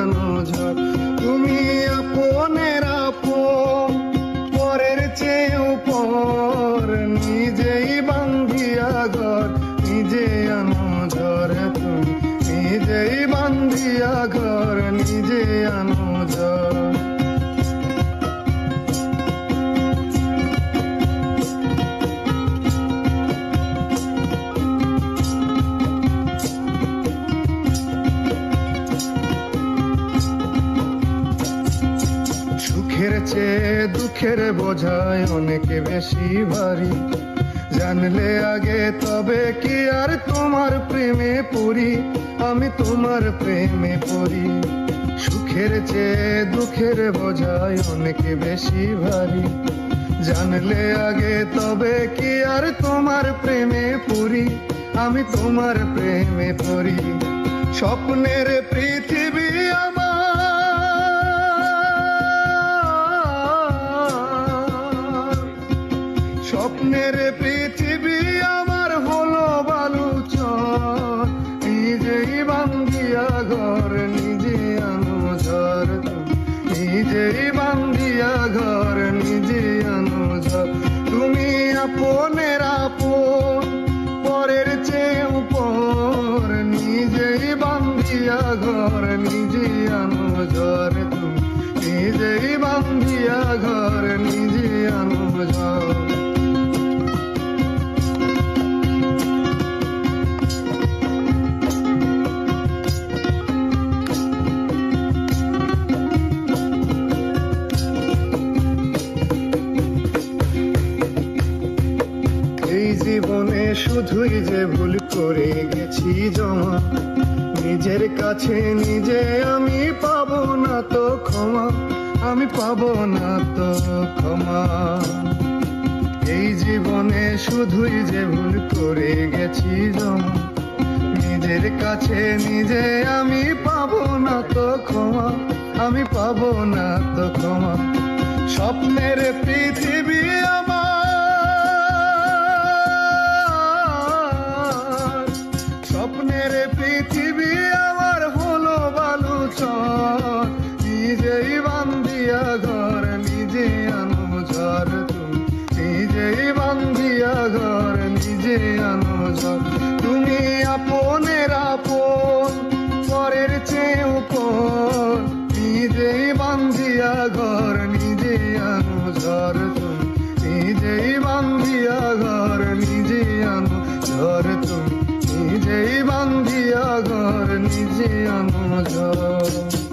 আনো ঝড়। তুমি আপনের আপন, পরের চেয়ে উপর, নিজেই বান্ধিয়া ঘর, নিজে আনো ঝড়। তুমি নিজেই বান্ধিয়া ঘর, নিজে আনো ঝড়। সুখের চেয়ে দুঃখের বোঝায় অনেক বেশি ভারী, জানলে আগে তবে কি আর তোমার প্রেমে পড়ি, আমি তোমার প্রেমে পড়ি। সুখের চেয়ে দুঃখের বোঝায় অনেক বেশি ভারী, জানলে আগে তবে কি আর তোমার প্রেমে পড়ি, আমি তোমার প্রেমে পড়ি। স্বপ্নের পৃথিবী আমার, স্বপ্নের পৃথিবী আমার হলো বালুচর, নিজেই বান্ধিয়া ঘর, নিজে আনো ঝড়। নিজেই বান্ধিয়া ঘর, নিজে আনো ঝড়। তুমি আপনের আপন, পরের চেয়ে উপর, নিজেই বান্ধিয়া ঘর, নিজে আনো ঝড়। তুমি নিজেই বান্ধিয়া ঘর, নিজে আনো ঝড়। এই জীবনে শুধুই যে ভুল করে গেছি জমা, নিজের কাছে নিজে আমি পাবো না তো ক্ষমা, আমি পাবো না তো ক্ষমা। এই জীবনে শুধুই যে ভুল করে গেছি জমা, নিজের কাছে নিজে আমি পাবো না তো ক্ষমা, আমি পাবো না তো ক্ষমা। স্বপ্নের পৃথিবী আমার, স্বপ্নের পৃথিবী আমার হলো বালুচর, নিজেই বান্ধিয়া ঘর, নিজে আনো ঝড়। তুমি নিজেই বান্ধিয়া ঘর, নিজে আনো ঝড়। তুমি আপনের আপন, পরের চেয়ে উপর, নিজেই বান্ধিয়া ঘর, নিজে আনো ঝড়। তুমি নিজেই বান্ধিয়া ঘর, নিজে আনো ঝড়। তুমি নিজেই বান্ধিয়া ঘর, নিজে আনো ঝড়।